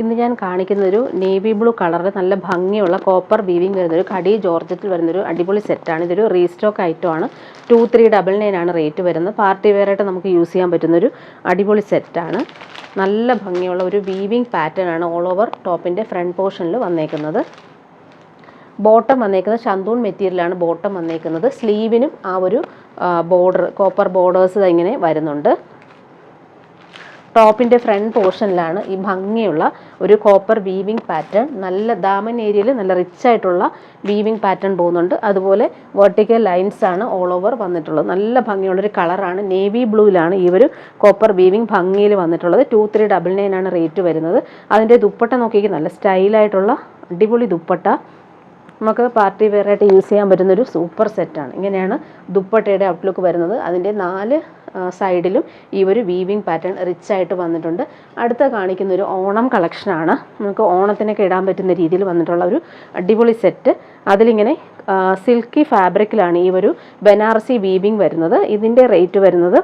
ഇന്ന് ഞാൻ കാണിക്കുന്നൊരു navy blue കളറിൽ നല്ല ഭംഗിയുള്ള കോപ്പർ വീവിങ് വരുന്നൊരു കടി ജോർജറ്റിൽ വരുന്നൊരു അടിപൊളി സെറ്റാണ്. ഇതൊരു റീസ്റ്റോക്ക് ഐറ്റമാണ്. 2399 ആണ് റേറ്റ് വരുന്നത്. പാർട്ടി വെയറായിട്ട് നമുക്ക് യൂസ് ചെയ്യാൻ പറ്റുന്നൊരു അടിപൊളി സെറ്റാണ്. നല്ല ഭംഗിയുള്ള ഒരു വീവിങ് പാറ്റേൺ ആണ് ഓൾ ഓവർ ടോപ്പിൻ്റെ ഫ്രണ്ട് പോർഷനിൽ വന്നേക്കുന്നത്. ബോട്ടം വന്നേക്കുന്നത് ഷന്തൂൺ മെറ്റീരിയലാണ് ബോട്ടം വന്നേക്കുന്നത്. സ്ലീവിനും ആ ഒരു ബോർഡർ കോപ്പർ ബോർഡേഴ്സ് ഇങ്ങനെ വരുന്നുണ്ട്. ടോപ്പിൻ്റെ ഫ്രണ്ട് പോർഷനിലാണ് ഈ ഭംഗിയുള്ള ഒരു കോപ്പർ വീവിങ് പാറ്റേൺ. നല്ല ദാമൻ ഏരിയയിൽ നല്ല റിച്ച് ആയിട്ടുള്ള വീവിങ് പാറ്റേൺ പോകുന്നുണ്ട്. അതുപോലെ വെർട്ടിക്കൽ ലൈൻസ് ആണ് ഓൾ ഓവർ വന്നിട്ടുള്ളത്. നല്ല ഭംഗിയുള്ളൊരു കളറാണ്. നേവി ബ്ലൂവിലാണ് ഈ ഒരു കോപ്പർ വീവിങ് ഭംഗിയിൽ വന്നിട്ടുള്ളത്. 2399 ആണ് റേറ്റ് വരുന്നത്. അതിൻ്റെ ദുപ്പട്ട നോക്കിയെങ്കിൽ നല്ല സ്റ്റൈലായിട്ടുള്ള അടിപൊളി ദുപ്പട്ട. നമുക്ക് പാർട്ടി വെയറായിട്ട് യൂസ് ചെയ്യാൻ പറ്റുന്നൊരു സൂപ്പർ സെറ്റാണ്. ഇങ്ങനെയാണ് ദുപ്പട്ടയുടെ ഔട്ട്ലുക്ക് വരുന്നത്. അതിൻ്റെ 4 സൈഡിലും ഈ ഒരു വീവിങ് പാറ്റേൺ റിച്ച് ആയിട്ട് വന്നിട്ടുണ്ട്. അടുത്ത കാണിക്കുന്ന ഒരു ഓണം കളക്ഷനാണ്. നമുക്ക് ഓണത്തിനൊക്കെ ഇടാൻ പറ്റുന്ന രീതിയിൽ വന്നിട്ടുള്ള ഒരു അടിപൊളി സെറ്റ്. അതിലിങ്ങനെ സിൽക്കി ഫാബ്രിക്കിലാണ് ഈ ഒരു ബനാറസി വീവിങ് വരുന്നത്. ഇതിൻ്റെ റേറ്റ് വരുന്നത്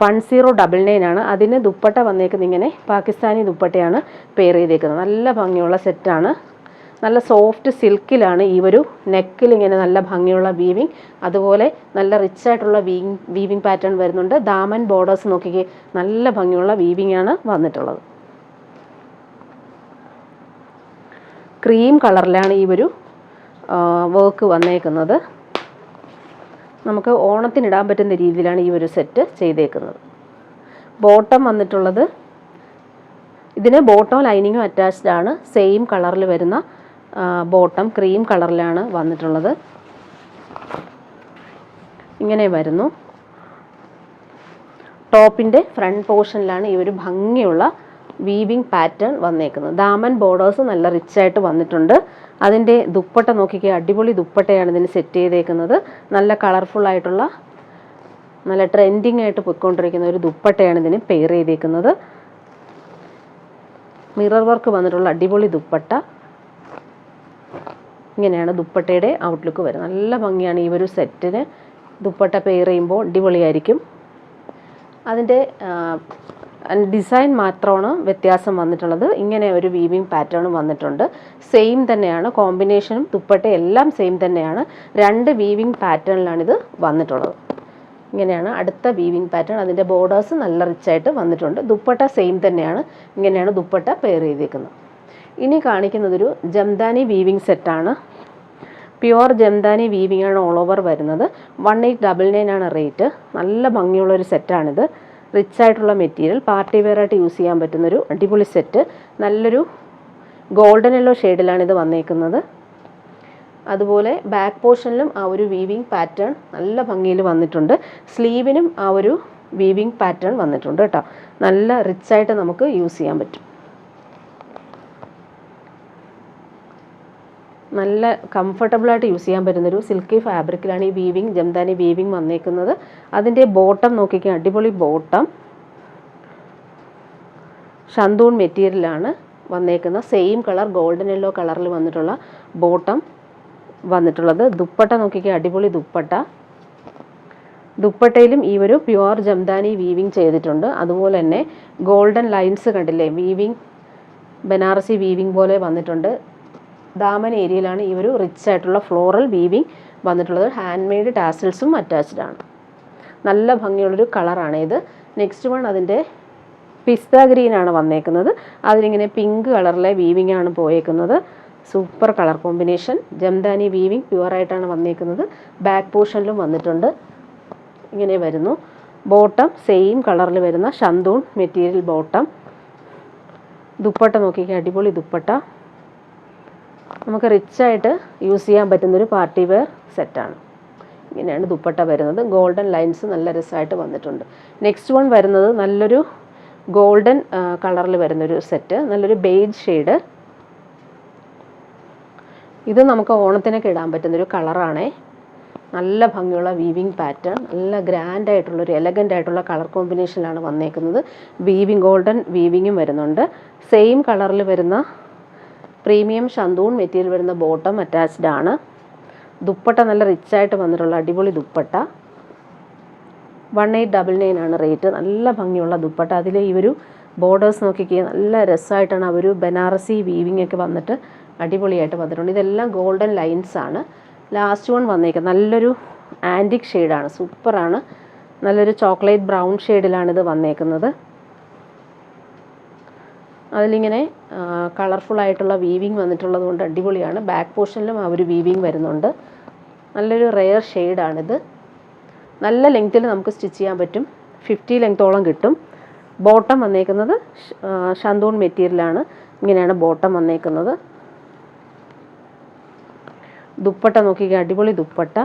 1099 ആണ്. അതിന് ദുപ്പട്ട വന്നേക്കുന്നത് ഇങ്ങനെ പാകിസ്ഥാനി ദുപ്പട്ടയാണ് പെയർ ചെയ്തേക്കുന്നത്. നല്ല ഭംഗിയുള്ള സെറ്റാണ്. നല്ല സോഫ്റ്റ് സിൽക്കിലാണ് ഈ ഒരു നെക്കിൽ ഇങ്ങനെ നല്ല ഭംഗിയുള്ള വീവിങ്, അതുപോലെ നല്ല റിച്ച് ആയിട്ടുള്ള വീവിങ് പാറ്റേൺ വരുന്നുണ്ട്. ദാമൻ ബോർഡേഴ്സ് നോക്കിക്കേ, നല്ല ഭംഗിയുള്ള വീവിങ് ആണ് വന്നിട്ടുള്ളത്. ക്രീം കളറിലാണ് ഈ ഒരു വർക്ക് വന്നേക്കുന്നത്. നമുക്ക് ഓണത്തിനിടാൻ പറ്റുന്ന രീതിയിലാണ് ഈ ഒരു സെറ്റ് ചെയ്തേക്കുന്നത്. ബോട്ടം വന്നിട്ടുള്ളത്, ഇതിന് ബോട്ടം ലൈനിങ്ങും അറ്റാച്ച്ഡ് ആണ്. സെയിം കളറിൽ വരുന്ന ബോട്ടം ക്രീം കളറിലാണ് വന്നിട്ടുള്ളത്. ഇങ്ങനെ വരുന്നു. ടോപ്പിൻ്റെ ഫ്രണ്ട് പോർഷനിലാണ് ഈ ഒരു ഭംഗിയുള്ള വീവിങ് പാറ്റേൺ വന്നേക്കുന്നത്. ദാമൻ ബോർഡേഴ്സ് നല്ല റിച്ചായിട്ട് വന്നിട്ടുണ്ട്. അതിൻ്റെ ദുപ്പട്ട നോക്കിക്കുക, അടിപൊളി ദുപ്പട്ടയാണ് ഇതിന് സെറ്റ് ചെയ്തേക്കുന്നത്. നല്ല കളർഫുൾ ആയിട്ടുള്ള നല്ല ട്രെൻഡിങ് ആയിട്ട് പോയിക്കൊണ്ടിരിക്കുന്ന ഒരു ദുപ്പട്ടയാണ് ഇതിന് പെയർ ചെയ്തേക്കുന്നത്. മിറർ വർക്ക് വന്നിട്ടുള്ള അടിപൊളി ദുപ്പട്ട. ഇങ്ങനെയാണ് ദുപ്പട്ടയുടെ ഔട്ട്ലുക്ക് വരുന്നത്. നല്ല ഭംഗിയാണ് ഈ ഒരു സെറ്റിന്. ദുപ്പട്ട പെയർ ചെയ്യുമ്പോൾ അടിപൊളിയായിരിക്കും. അതിൻ്റെ ഡിസൈൻ മാത്രമാണ് വ്യത്യാസം വന്നിട്ടുള്ളത്. ഇങ്ങനെ ഒരു വീവിങ് പാറ്റേണും വന്നിട്ടുണ്ട്. സെയിം തന്നെയാണ് കോമ്പിനേഷനും ദുപ്പട്ടയും എല്ലാം സെയിം തന്നെയാണ്. 2 വീവിങ് പാറ്റേണിലാണിത് വന്നിട്ടുള്ളത്. ഇങ്ങനെയാണ് അടുത്ത വീവിങ് പാറ്റേൺ. അതിൻ്റെ ബോർഡേഴ്സ് നല്ല റിച്ചായിട്ട് വന്നിട്ടുണ്ട്. ദുപ്പട്ട സെയിം തന്നെയാണ്. ഇങ്ങനെയാണ് ദുപ്പട്ട പെയർ ചെയ്തേക്കുന്നത്. ഇനി കാണിക്കുന്നതൊരു ജംദാനി വീവിങ് സെറ്റാണ്. പ്യുവർ ജംദാനി വീവിങ് ആണ് ഓൾ ഓവർ വരുന്നത്. 1899 ആണ് റേറ്റ്. നല്ല ഭംഗിയുള്ളൊരു സെറ്റാണിത്. റിച്ച് ആയിട്ടുള്ള മെറ്റീരിയൽ, പാർട്ടി വെയറായിട്ട് യൂസ് ചെയ്യാൻ പറ്റുന്നൊരു അടിപൊളി സെറ്റ്. നല്ലൊരു ഗോൾഡൻ യെല്ലോ ഷെയ്ഡിലാണ് ഇത് വന്നേക്കുന്നത്. അതുപോലെ ബാക്ക് പോർഷനിലും ആ ഒരു വീവിങ് പാറ്റേൺ നല്ല ഭംഗിയിൽ വന്നിട്ടുണ്ട്. സ്ലീവിനും ആ ഒരു വീവിങ് പാറ്റേൺ വന്നിട്ടുണ്ട് കേട്ടോ. നല്ല റിച്ചായിട്ട് നമുക്ക് യൂസ് ചെയ്യാൻ പറ്റും. നല്ല കംഫർട്ടബിളായിട്ട് യൂസ് ചെയ്യാൻ പറ്റുന്നൊരു സിൽക്കി ഫാബ്രിക്കിലാണ് ഈ വീവിങ് ജംദാനി വീവിങ് വന്നേക്കുന്നത്. അതിൻ്റെ ബോട്ടം നോക്കിക്കാൻ അടിപൊളി ബോട്ടം. ഷന്തൂൺ മെറ്റീരിയലാണ് വന്നേക്കുന്നത്. സെയിം കളർ ഗോൾഡൻ യെല്ലോ കളറിൽ വന്നിട്ടുള്ള ബോട്ടം വന്നിട്ടുള്ളത്. ദുപ്പട്ട നോക്കിക്കാൻ അടിപൊളി ദുപ്പട്ട. ദുപ്പട്ടയിലും ഈ ഒരു പ്യുവർ ജംദാനി വീവിങ് ചെയ്തിട്ടുണ്ട്. അതുപോലെ തന്നെ ഗോൾഡൻ ലൈൻസ് കണ്ടില്ലേ, വീവിങ് ബനാറസി വീവിങ് പോലെ വന്നിട്ടുണ്ട്. ദാമൻ ഏരിയയിലാണ് ഈ ഒരു റിച്ച് ആയിട്ടുള്ള ഫ്ലോറൽ വീവിങ് വന്നിട്ടുള്ളത്. ഹാൻഡ് മെയ്ഡ് ടാസിൽസും അറ്റാച്ച്ഡ് ആണ്. നല്ല ഭംഗിയുള്ളൊരു കളറാണ് ഇത്. നെക്സ്റ്റ് വൺ അതിൻ്റെ പിസ്ത ഗ്രീൻ ആണ് വന്നേക്കുന്നത്. അതിലിങ്ങനെ പിങ്ക് കളറിലെ വീവിങ് ആണ് പോയേക്കുന്നത്. Super colour combination. Jamdani weaving പ്യുവറായിട്ടാണ് വന്നേക്കുന്നത്. ബാക്ക് പോർഷനിലും വന്നിട്ടുണ്ട്. ഇങ്ങനെ വരുന്നു. ബോട്ടം സെയിം കളറിൽ വരുന്ന ഷന്തൂൺ മെറ്റീരിയൽ ബോട്ടം. ദുപ്പട്ട നോക്കിക്കാൻ അടിപൊളി ദുപ്പട്ട. നമുക്ക് റിച്ചായിട്ട് യൂസ് ചെയ്യാൻ പറ്റുന്നൊരു പാർട്ടി വെയർ സെറ്റാണ്. ഇങ്ങനെയാണ് ദുപ്പട്ട വരുന്നത്. ഗോൾഡൻ ലൈൻസ് നല്ല രസമായിട്ട് വന്നിട്ടുണ്ട്. നെക്സ്റ്റ് വൺ വരുന്നത് നല്ലൊരു ഗോൾഡൻ കളറിൽ വരുന്നൊരു സെറ്റ്. നല്ലൊരു ബേജ് ഷെയ്ഡ്. ഇത് നമുക്ക് ഓണത്തിനൊക്കെ ഇടാൻ പറ്റുന്നൊരു കളറാണേ. നല്ല ഭംഗിയുള്ള വീവിങ് പാറ്റേൺ. നല്ല ഗ്രാൻഡായിട്ടുള്ളൊരു എലഗൻ്റ് ആയിട്ടുള്ള കളർ കോമ്പിനേഷനിലാണ് വന്നേക്കുന്നത്. വീവിങ് ഗോൾഡൻ വീവിങ്ങും വരുന്നുണ്ട്. സെയിം കളറിൽ വരുന്ന പ്രീമിയം ഷന്തൂൺ മെറ്റീരിയൽ വരുന്ന ബോട്ടം അറ്റാച്ച്ഡ് ആണ്. ദുപ്പട്ട നല്ല റിച്ചായിട്ട് വന്നിട്ടുള്ള അടിപൊളി ദുപ്പട്ട. 1899 ആണ് റേറ്റ്. നല്ല ഭംഗിയുള്ള ദുപ്പട്ട. അതിൽ ഈ ഒരു ബോർഡേഴ്സ് നോക്കിക്കുക, നല്ല രസമായിട്ടാണ് ആ ഒരു ബനാറസി വീവിംഗ് ഒക്കെ വന്നിട്ട് അടിപൊളിയായിട്ട് വന്നിട്ടുണ്ട്. ഇതെല്ലാം ഗോൾഡൻ ലൈൻസ് ആണ്. ലാസ്റ്റ് വൺ വന്നേക്കുന്നത് നല്ലൊരു ആൻറ്റിക് ഷെയ്ഡാണ്, സൂപ്പറാണ്. നല്ലൊരു ചോക്ലേറ്റ് ബ്രൗൺ ഷെയ്ഡിലാണിത് വന്നേക്കുന്നത്. അതിലിങ്ങനെ കളർഫുള്ളായിട്ടുള്ള വീവിങ് വന്നിട്ടുള്ളത് കൊണ്ട് അടിപൊളിയാണ്. ബാക്ക് പോർഷനിലും ആ ഒരു വീവിങ് വരുന്നുണ്ട്. നല്ലൊരു റെയർ ഷെയ്ഡാണിത്. നല്ല ലെങ്ത്തിൽ നമുക്ക് സ്റ്റിച്ച് ചെയ്യാൻ പറ്റും. 50 ലെങ്ത്തോളം കിട്ടും. ബോട്ടം വന്നേക്കുന്നത് ഷന്തൂൺ മെറ്റീരിയലാണ്. ഇങ്ങനെയാണ് ബോട്ടം വന്നേക്കുന്നത്. ദുപ്പട്ട നോക്കിക്കുക, അടിപൊളി ദുപ്പട്ട,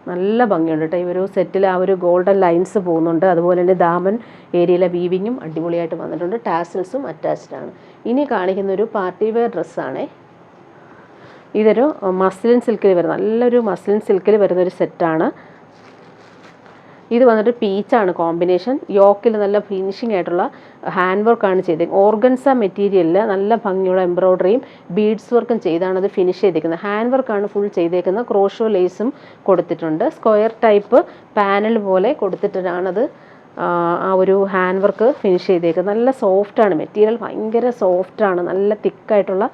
നല്ല ഭംഗിയുണ്ട് കേട്ടോ. ഈ ഒരു സെറ്റിൽ ആ ഒരു ഗോൾഡൻ ലൈൻസ് പോകുന്നുണ്ട്. അതുപോലെ തന്നെ ദാമൻ ഏരിയയിലെ വീവിങ്ങും അടിപൊളിയായിട്ട് വന്നിട്ടുണ്ട്. ടാസൽസും അറ്റാച്ച്ഡ് ആണ്. ഇനി കാണിക്കുന്ന ഒരു പാർട്ടി വെയർ ഡ്രസ്സാണേ. ഇതൊരു മസ്ലിൻ സിൽക്കിൽ വരുന്ന നല്ലൊരു മസ്ലിൻ സിൽക്കിൽ വരുന്നൊരു സെറ്റാണ്. ഇത് വന്നിട്ട് പീച്ചാണ് കോമ്പിനേഷൻ. യോക്കിൽ നല്ല ഫിനിഷിംഗ് ആയിട്ടുള്ള ഹാൻഡ് വർക്കാണ് ചെയ്തത്. ഓർഗൻസ മെറ്റീരിയലിൽ നല്ല ഭംഗിയുള്ള എംബ്രോയ്ഡറിയും ബീഡ്സ് വർക്കും ചെയ്താണ് അത് ഫിനിഷ് ചെയ്തേക്കുന്നത്. ഹാൻഡ് വർക്കാണ് ഫുൾ ചെയ്തേക്കുന്നത്. ക്രോഷോ ലേസും കൊടുത്തിട്ടുണ്ട്. സ്ക്വയർ ടൈപ്പ് പാനൽ പോലെ കൊടുത്തിട്ടാണത് ആ ഒരു ഹാൻഡ് വർക്ക് ഫിനിഷ് ചെയ്തേക്കുന്നത്. നല്ല സോഫ്റ്റാണ് മെറ്റീരിയൽ, ഭയങ്കര സോഫ്റ്റാണ്. നല്ല തിക്കായിട്ടുള്ള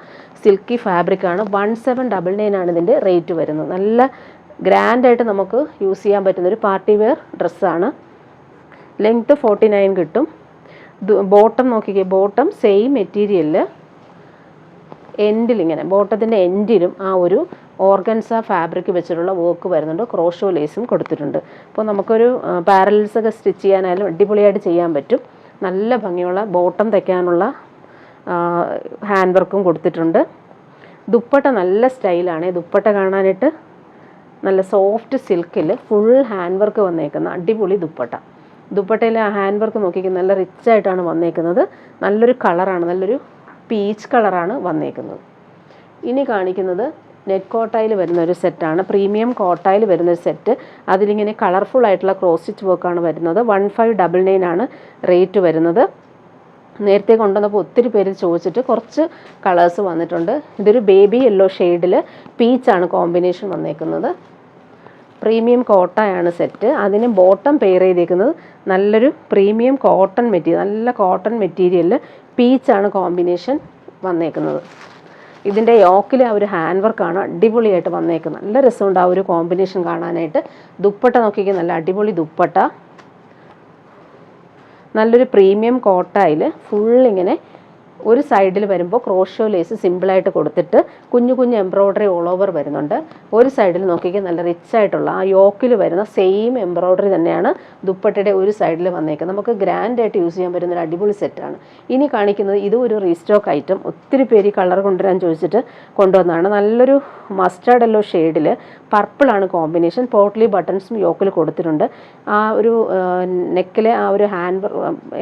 സിൽക്കി ഫാബ്രിക്കാണ്. 1799 ആണ് ഇതിൻ്റെ റേറ്റ് വരുന്നത്. നല്ല ഗ്രാൻഡായിട്ട് നമുക്ക് യൂസ് ചെയ്യാൻ പറ്റുന്നൊരു പാർട്ടി വെയർ ഡ്രസ്സാണ്. ലെങ്ത്ത് 49 കിട്ടും. ബോട്ടം നോക്കിക്കേ, ബോട്ടം സെയിം മെറ്റീരിയലിൽ എൻഡിലിങ്ങനെ ബോട്ടത്തിൻ്റെ എൻഡിലും ആ ഒരു ഓർഗൻസ ഫാബ്രിക് വെച്ചിട്ടുള്ള വർക്ക് വരുന്നുണ്ട്. ക്രോഷോ ലേസും കൊടുത്തിട്ടുണ്ട്. അപ്പോൾ നമുക്കൊരു പാരലൽസൊക്കെ സ്റ്റിച്ച് ചെയ്യാനായാലും അടിപൊളിയായിട്ട് ചെയ്യാൻ പറ്റും. നല്ല ഭംഗിയുള്ള ബോട്ടം തയ്ക്കാനുള്ള ഹാൻഡ് വർക്കും കൊടുത്തിട്ടുണ്ട്. ദുപ്പട്ട നല്ല സ്റ്റൈലാണ്. ദുപ്പട്ട കാണാനായിട്ട് നല്ല സോഫ്റ്റ് സിൽക്കിൽ ഫുൾ ഹാൻഡ് വർക്ക് വന്നേക്കുന്ന അടിപൊളി ദുപ്പട്ട. ദുപ്പട്ടയിൽ ആ ഹാൻഡ് വർക്ക് നോക്കിക്കുന്നത് നല്ല റിച്ചായിട്ടാണ് വന്നേക്കുന്നത്. നല്ലൊരു കളറാണ്, നല്ലൊരു പീച്ച് കളറാണ് വന്നേക്കുന്നത്. ഇനി കാണിക്കുന്നത് നെറ്റ് കോട്ടായിൽ വരുന്നൊരു സെറ്റാണ്. പ്രീമിയം കോട്ടായിൽ വരുന്നൊരു സെറ്റ്. അതിലിങ്ങനെ കളർഫുൾ ആയിട്ടുള്ള ക്രോസ് സ്റ്റിച്ച് വർക്കാണ് വരുന്നത്. 1599 ആണ് റേറ്റ് വരുന്നത്. നേരത്തെ കൊണ്ടുവന്നപ്പോൾ ഒത്തിരി പേര് ചോദിച്ചിട്ട് കുറച്ച് കളേഴ്സ് വന്നിട്ടുണ്ട്. ഇതൊരു ബേബി യെല്ലോ ഷെയ്ഡിൽ പീച്ചാണ് കോമ്പിനേഷൻ വന്നേക്കുന്നത്. പ്രീമിയം കോട്ടയാണ് സെറ്റ്. അതിന് ബോട്ടം പെയർ ചെയ്തേക്കുന്നത് നല്ലൊരു പ്രീമിയം കോട്ടൺ മെറ്റീരിയൽ, നല്ല കോട്ടൺ മെറ്റീരിയലിൽ പീച്ചാണ് കോമ്പിനേഷൻ വന്നേക്കുന്നത്. ഇതിൻ്റെ യോക്കിൽ ആ ഒരു ഹാൻഡ് വർക്കാണ് അടിപൊളിയായിട്ട് വന്നേക്കുന്നത്. നല്ല രസമുണ്ട് ആ ഒരു കോമ്പിനേഷൻ കാണാനായിട്ട്. ദുപ്പട്ട നോക്കിക്കുക, നല്ല അടിപൊളി ദുപ്പട്ട. നല്ലൊരു പ്രീമിയം കോട്ടായിൽ ഫുള്ളിങ്ങനെ ഒരു സൈഡിൽ വരുമ്പോൾ ക്രോഷോ ലേസ് സിമ്പിളായിട്ട് കൊടുത്തിട്ട് കുഞ്ഞു കുഞ്ഞു എംബ്രോയ്ഡറി ഓൾ ഓവർ വരുന്നുണ്ട്. ഒരു സൈഡിൽ നോക്കിക്കുക, നല്ല റിച്ചായിട്ടുള്ള ആ യോക്കിൽ വരുന്ന സെയിം എംബ്രോയ്ഡറി തന്നെയാണ് ദുപ്പട്ടയുടെ ഒരു സൈഡിൽ വന്നേക്കുന്നത്. നമുക്ക് ഗ്രാൻഡായിട്ട് യൂസ് ചെയ്യാൻ പറ്റുന്ന ഒരു അടിപൊളി സെറ്റാണ്. ഇനി കാണിക്കുന്നത് ഇത് ഒരു റീസ്റ്റോക്ക് ഐറ്റം. ഒത്തിരി പേര് കളർ കൊണ്ടുവരാൻ ചോദിച്ചിട്ട് കൊണ്ടുവന്നതാണ്. നല്ലൊരു മസ്റ്റാർഡ് യെല്ലോ ഷെയ്ഡിൽ പർപ്പിളാണ് കോമ്പിനേഷൻ. പോട്ട്ലി ബട്ടൺസും യോക്കിൽ കൊടുത്തിട്ടുണ്ട്. ആ ഒരു നെക്കിലെ ആ ഒരു ഹാൻഡ്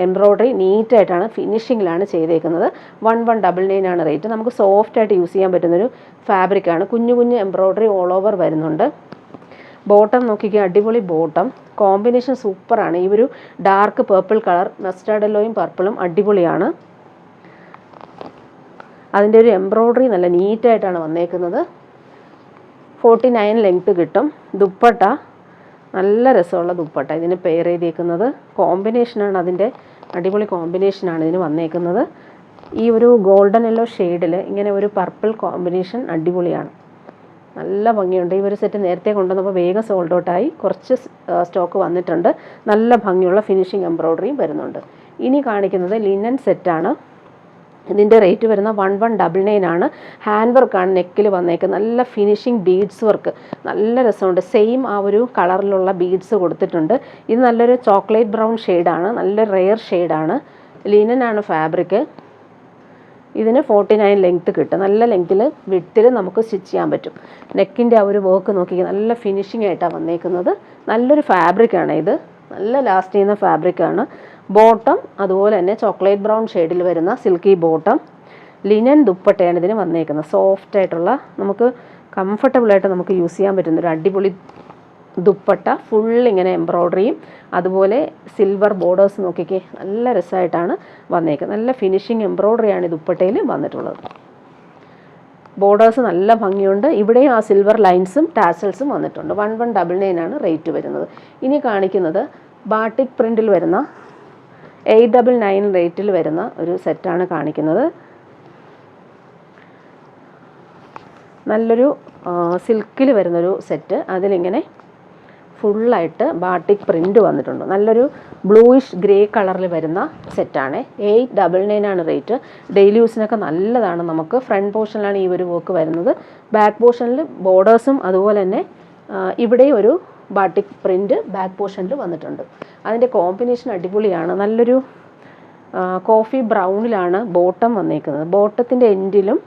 എംബ്രോയ്ഡറി നീറ്റായിട്ടാണ് ഫിനിഷിങ്ങിലാണ് ചെയ്തേക്കുന്നത്. 1199 ആണ് റേറ്റ്. നമുക്ക് സോഫ്റ്റായിട്ട് യൂസ് ചെയ്യാൻ പറ്റുന്നൊരു ഫാബ്രിക്കാണ്. കുഞ്ഞു കുഞ്ഞു എംബ്രോയ്ഡറി ഓൾ ഓവർ വരുന്നുണ്ട്. ബോട്ടം നോക്കിക്കുക, അടിപൊളി ബോട്ടം. കോമ്പിനേഷൻ സൂപ്പറാണ്. ഈ ഒരു ഡാർക്ക് പേർപ്പിൾ കളർ മസ്റ്റാർഡ് യെല്ലോയും പർപ്പിളും അടിപൊളിയാണ്. അതിൻ്റെ ഒരു എംബ്രോയ്ഡറി നല്ല നീറ്റായിട്ടാണ് വന്നേക്കുന്നത്. 49 ലെങ്ത്ത് കിട്ടും. ദുപ്പട്ട നല്ല രസമുള്ള ദുപ്പട്ട ഇതിന് പെയർ ചെയ്തേക്കുന്നത്. കോമ്പിനേഷനാണ് അതിൻ്റെ അടിപൊളി കോമ്പിനേഷനാണ് ഇതിന് വന്നേക്കുന്നത്. ഈ ഒരു ഗോൾഡൻ യെല്ലോ ഷെയ്ഡിൽ ഇങ്ങനെ ഒരു പർപ്പിൾ കോമ്പിനേഷൻ അടിപൊളിയാണ്. നല്ല ഭംഗിയുണ്ട്. ഈ ഒരു സെറ്റ് നേരത്തെ കൊണ്ടുവന്നപ്പോൾ വേഗം സോൾഡ് ഔട്ടായി. കുറച്ച് സ്റ്റോക്ക് വന്നിട്ടുണ്ട്. നല്ല ഭംഗിയുള്ള ഫിനിഷിങ് എംബ്രോയ്ഡറിയും വരുന്നുണ്ട്. ഇനി കാണിക്കുന്നത് ലിനൻ സെറ്റാണ്. ഇതിൻ്റെ റേറ്റ് വരുന്ന 1199 ആണ്. ഹാൻഡ് വർക്കാണ് നെക്കിൽ വന്നേക്കുന്നത്. നല്ല ഫിനിഷിങ് ബീഡ്സ് വർക്ക്, നല്ല രസമുണ്ട്. സെയിം ആ ഒരു കളറിലുള്ള ബീഡ്സ് കൊടുത്തിട്ടുണ്ട്. ഇത് നല്ലൊരു ചോക്ലേറ്റ് ബ്രൗൺ ഷെയ്ഡാണ്, നല്ല റെയർ ഷെയ്ഡാണ്. ലിനനാണ് ഫാബ്രിക്. ഇതിന് 49 ലെങ്ത്ത് കിട്ടും. നല്ല ലെങ്ത്തിൽ വിഡ്ത്തിൽ നമുക്ക് സ്റ്റിച്ച് ചെയ്യാൻ പറ്റും. നെക്കിൻ്റെ ആ ഒരു വർക്ക് നോക്കി നല്ല ഫിനിഷിംഗ് ആയിട്ടാണ് വന്നേക്കുന്നത്. നല്ലൊരു ഫാബ്രിക്കാണ് ഇത്, നല്ല ലാസ്റ്റ് ചെയ്യുന്ന ഫാബ്രിക്കാണ്. ബോട്ടം അതുപോലെ തന്നെ ചോക്ലേറ്റ് ബ്രൗൺ ഷെയ്ഡിൽ വരുന്ന സിൽക്കി ബോട്ടം. ലിനൻ ദുപ്പട്ടയാണ് ഇതിന് വന്നേക്കുന്നത്. സോഫ്റ്റായിട്ടുള്ള നമുക്ക് കംഫർട്ടബിളായിട്ട് നമുക്ക് യൂസ് ചെയ്യാൻ പറ്റുന്നൊരു അടിപൊളി ദുപ്പട്ട. ഫുള്ളിങ്ങനെ എംബ്രോയ്ഡറിയും അതുപോലെ സിൽവർ ബോർഡേഴ്സ് നോക്കിക്കേ, നല്ല രസമായിട്ടാണ് വന്നേക്കുന്നത്. നല്ല ഫിനിഷിങ് എംബ്രോയ്ഡറിയാണ് ഈ ദുപ്പട്ടയിൽ വന്നിട്ടുള്ളത്. ബോർഡേഴ്സ് നല്ല ഭംഗിയുണ്ട്. ഇവിടെയും ആ സിൽവർ ലൈൻസും ടാസൽസും വന്നിട്ടുണ്ട്. 1199 ആണ് റേറ്റ് വരുന്നത്. ഇനി കാണിക്കുന്നത് ബാട്ടിക് പ്രിൻറ്റിൽ വരുന്ന 899 റേറ്റിൽ വരുന്ന ഒരു സെറ്റാണ് കാണിക്കുന്നത്. നല്ലൊരു സിൽക്കിൽ വരുന്നൊരു സെറ്റ്. അതിലിങ്ങനെ ഫുള്ളായിട്ട് ബാട്ടിക് പ്രിൻ്റ് വന്നിട്ടുണ്ട്. നല്ലൊരു ബ്ലൂയിഷ് ഗ്രേ കളറിൽ വരുന്ന സെറ്റാണ്. 899 ആണ് റേറ്റ്. ഡെയിലി യൂസിനൊക്കെ നല്ലതാണ്. നമുക്ക് ഫ്രണ്ട് പോർഷനിലാണ് ഈ ഒരു വർക്ക് വരുന്നത്. ബാക്ക് പോർഷനിൽ ബോർഡേഴ്സും അതുപോലെ തന്നെ ഇവിടെ ഒരു ബാട്ടിക് പ്രിൻ്റ് ബാക്ക് പോർഷനിൽ വന്നിട്ടുണ്ട്. അതിൻ്റെ കോമ്പിനേഷൻ അടിപൊളിയാണ്. നല്ലൊരു കോഫി ബ്രൗണിലാണ് ബോട്ടം വന്നേക്കുന്നത്. ബോട്ടത്തിൻ്റെ എൻഡിലും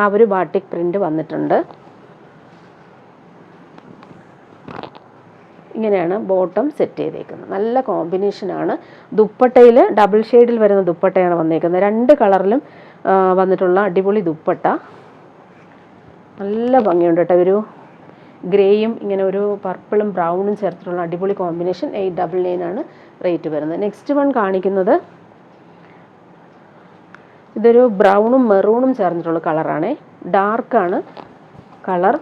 ആ ഒരു ബാട്ടിക് പ്രിൻ്റ് വന്നിട്ടുണ്ട്. ഇങ്ങനെയാണ് ബോട്ടം സെറ്റ് ചെയ്തേക്കുന്നത്. നല്ല കോമ്പിനേഷനാണ്. ദുപ്പട്ടയിൽ ഡബിൾ ഷെയ്ഡിൽ വരുന്ന ദുപ്പട്ടയാണ് വന്നേക്കുന്നത്. 2 കളറിലും വന്നിട്ടുള്ള അടിപൊളി ദുപ്പട്ട. നല്ല ഭംഗിയുണ്ട് കേട്ടോ. ഒരു ഗ്രേയും ഇങ്ങനെ ഒരു പർപ്പിളും ബ്രൗണും ചേർത്തിട്ടുള്ള അടിപൊളി കോമ്പിനേഷൻ. 899 ആണ് റേറ്റ് വരുന്നത്. നെക്സ്റ്റ് വൺ കാണിക്കുന്നത് ഇതൊരു ബ്രൗണും മെറൂണും ചേർന്നിട്ടുള്ള കളറാണ്. ഡാർക്കാണ് കളർ.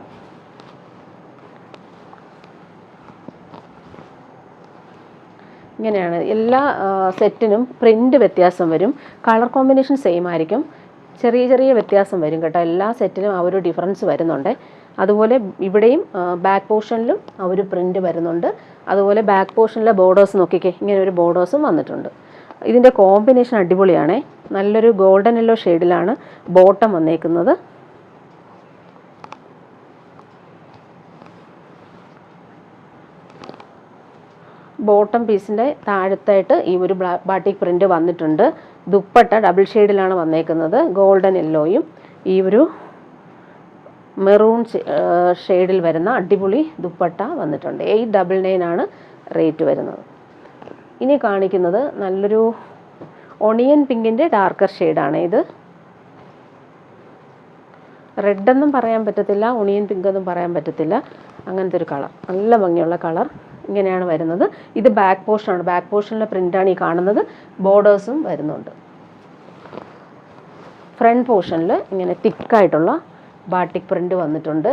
ഇങ്ങനെയാണ്. എല്ലാ സെറ്റിനും പ്രിൻ്റ് വ്യത്യാസം വരും. കളർ കോമ്പിനേഷൻ സെയിം ആയിരിക്കും. ചെറിയ ചെറിയ വ്യത്യാസം വരും കേട്ടോ. എല്ലാ സെറ്റിലും ആ ഒരു ഡിഫറൻസ് വരുന്നുണ്ട്. അതുപോലെ ഇവിടെയും ബാക്ക് പോർഷനിലും ആ ഒരു പ്രിൻ്റ് വരുന്നുണ്ട്. അതുപോലെ ബാക്ക് പോർഷനിലെ ബോർഡേഴ്സ് നോക്കിക്കേ, ഇങ്ങനെ ഒരു ബോർഡേഴ്സും വന്നിട്ടുണ്ട്. ഇതിൻ്റെ കോമ്പിനേഷൻ അടിപൊളിയാണ്. നല്ലൊരു ഗോൾഡൻ യെല്ലോ ഷെയ്ഡിലാണ് ബോട്ടം വന്നേക്കുന്നത്. ബോട്ടം പീസിൻ്റെ താഴത്തായിട്ട് ഈ ഒരു ബാട്ടിക് പ്രിൻ്റ് വന്നിട്ടുണ്ട്. ദുപ്പട്ട ഡബിൾ ഷെയ്ഡിലാണ് വന്നേക്കുന്നത്. ഗോൾഡൻ യെല്ലോയും ഈ ഒരു മെറൂൺ ഷെയ്ഡിൽ വരുന്ന അടിപൊളി ദുപ്പട്ട വന്നിട്ടുണ്ട്. 899 ആണ് റേറ്റ് വരുന്നത്. ഇനി കാണിക്കുന്നത് നല്ലൊരു ഒണിയൻ പിങ്കിൻ്റെ ഡാർക്കർ ഷെയ്ഡാണ്. ഇത് റെഡെന്നും പറയാൻ പറ്റത്തില്ല, ഒണിയൻ പിങ്ക് എന്നും പറയാൻ പറ്റത്തില്ല. അങ്ങനത്തെ ഒരു കളർ, നല്ല ഭംഗിയുള്ള കളർ. ഇങ്ങനെയാണ് വരുന്നത്. ഇത് ബാക്ക് പോർഷനാണ്. ബാക്ക് പോർഷനിലെ പ്രിൻ്റാണ് ഈ കാണുന്നത്. ബോർഡേഴ്സും വരുന്നുണ്ട്. ഫ്രണ്ട് പോർഷനിൽ ഇങ്ങനെ തിക്കായിട്ടുള്ള ബാട്ടിക് പ്രിൻ്റ് വന്നിട്ടുണ്ട്.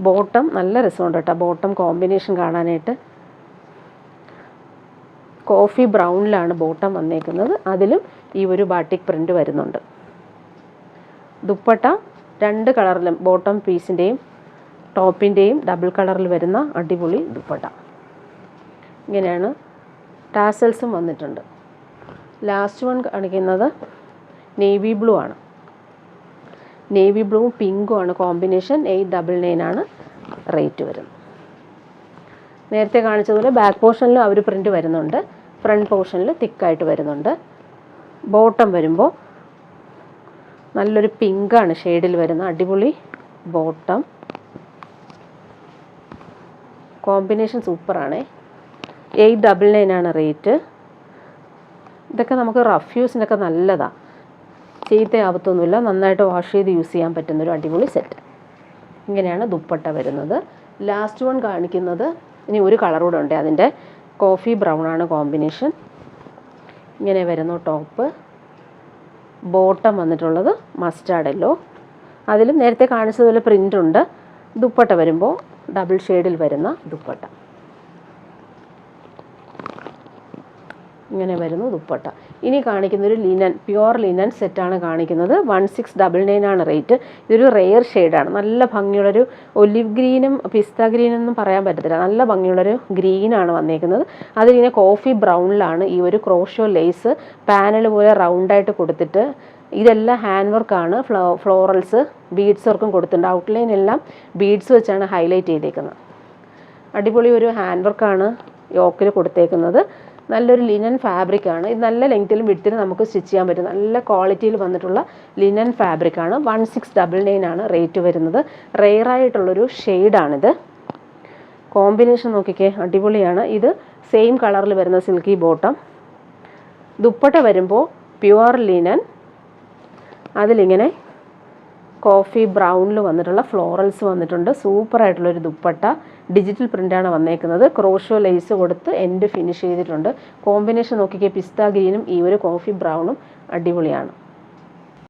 ബോട്ടം നല്ല രസമുണ്ട് കേട്ടോ. ബോട്ടം കോമ്പിനേഷൻ കാണാനായിട്ട് കോഫി ബ്രൗണിലാണ് ബോട്ടം വന്നേക്കുന്നത്. അതിലും ഈ ഒരു ബാട്ടിക് പ്രിൻ്റ് വരുന്നുണ്ട്. ദുപ്പട്ട 2 കളറിലും ബോട്ടം പീസിൻ്റെയും ടോപ്പിൻ്റെയും ഡബിൾ കളറിൽ വരുന്ന അടിപൊളി ദുപ്പട്ട. ഇങ്ങനെയാണ്. ടാസൽസും വന്നിട്ടുണ്ട്. ലാസ്റ്റ് വൺ കാണിക്കുന്നത് നേവി ബ്ലൂ ആണ്. നേവി ബ്ലൂവും പിങ്കും ആണ് കോമ്പിനേഷൻ. 899 ആണ് റേറ്റ് വരുന്നത്. നേരത്തെ കാണിച്ചതുപോലെ ബാക്ക് പോർഷനിൽ ആ ഒരു പ്രിൻ്റ് വരുന്നുണ്ട്. ഫ്രണ്ട് പോർഷനിൽ തിക്കായിട്ട് വരുന്നുണ്ട്. ബോട്ടം വരുമ്പോൾ നല്ലൊരു പിങ്കാണ് ഷെയ്ഡിൽ വരുന്ന അടിപൊളി ബോട്ടം. കോമ്പിനേഷൻ സൂപ്പറാണ്. 899 ആണ് റേറ്റ്. ഇതൊക്കെ നമുക്ക് റഫ് യൂസിനൊക്കെ നല്ലതാണ്. ചീത്തയാവത്തൊന്നുമില്ല. നന്നായിട്ട് വാഷ് ചെയ്ത് യൂസ് ചെയ്യാൻ പറ്റുന്നൊരു അടിപൊളി സെറ്റ്. ഇങ്ങനെയാണ് ദുപ്പട്ട വരുന്നത്. ലാസ്റ്റ് വൺ കാണിക്കുന്നത് ഇനി ഒരു കളർ കൂടെ ഉണ്ട്. അതിൻ്റെ കോഫി ബ്രൗൺ ആണ് കോമ്പിനേഷൻ. ഇങ്ങനെ വരുന്നു ടോപ്പ്. ബോട്ടം വന്നിട്ടുള്ളത് മസ്റ്റാർഡ് യെല്ലോ. അതിലും നേരത്തെ കാണിച്ചതുപോലെ പ്രിൻ്റ് ഉണ്ട്. ദുപ്പട്ട വരുമ്പോൾ ഡബിൾ ഷെയ്ഡിൽ വരുന്ന ദുപ്പട്ട. ഇങ്ങനെ വരുന്നു ദുപ്പട്ട. ഇനി കാണിക്കുന്നൊരു ലിനൻ, പ്യുവർ ലിനൻ സെറ്റാണ് കാണിക്കുന്നത്. 1699 ആണ് റേറ്റ്. ഇതൊരു റെയർ ഷെയ്ഡാണ്. നല്ല ഭംഗിയുള്ളൊരു ഒലിവ് ഗ്രീനും പിസ്ത ഗ്രീനൊന്നും പറയാൻ പറ്റത്തില്ല. നല്ല ഭംഗിയുള്ളൊരു ഗ്രീനാണ് വന്നേക്കുന്നത്. അതിലിങ്ങനെ കോഫി ബ്രൗണിലാണ് ഈ ഒരു ക്രോഷോ ലേസ് പാനൽ പോലെ റൗണ്ടായിട്ട് കൊടുത്തിട്ട്, ഇതെല്ലാം ഹാൻഡ് വർക്കാണ്. ഫ്ലോറൽസ് ബീഡ്സ് വർക്കും കൊടുത്തിട്ടുണ്ട്. ഔട്ട്ലൈൻ എല്ലാം ബീഡ്സ് വെച്ചാണ് ഹൈലൈറ്റ് ചെയ്തേക്കുന്നത്. അടിപൊളി ഒരു ഹാൻഡ് വർക്കാണ് യോക്കിൽ കൊടുത്തേക്കുന്നത്. നല്ലൊരു ലിനൻ ഫാബ്രിക്കാണ്. ഇത് നല്ല ലെങ്ത്തിലും വിഡ്ത്തിലും നമുക്ക് സ്റ്റിച്ച് ചെയ്യാൻ പറ്റും. നല്ല ക്വാളിറ്റിയിൽ വന്നിട്ടുള്ള ലിനൻ ഫാബ്രിക്കാണ്. 1699 ആണ് റേറ്റ് വരുന്നത്. റെയറായിട്ടുള്ളൊരു ഷെയ്ഡാണിത്. കോമ്പിനേഷൻ നോക്കിക്കേ, അടിപൊളിയാണ്. ഇത് സെയിം കളറിൽ വരുന്ന സിൽക്കി ബോട്ടം. ദുപ്പട്ട വരുമ്പോൾ പ്യുവർ ലിനൻ, അതിലിങ്ങനെ കോഫി ബ്രൗണിൽ വന്നിട്ടുള്ള ഫ്ലോറൽസ് വന്നിട്ടുണ്ട്. സൂപ്പറായിട്ടുള്ളൊരു ദുപ്പട്ട. ഡിജിറ്റൽ പ്രിൻ്റാണ് വന്നേക്കുന്നത്. ക്രോഷോ ലേസ് കൊടുത്ത് എൻഡ് ഫിനിഷ് ചെയ്തിട്ടുണ്ട്. കോമ്പിനേഷൻ നോക്കിക്കേ, പിസ്ത ഗ്രീനും ഈ ഒരു കോഫി ബ്രൗണും അടിപൊളിയാണ്.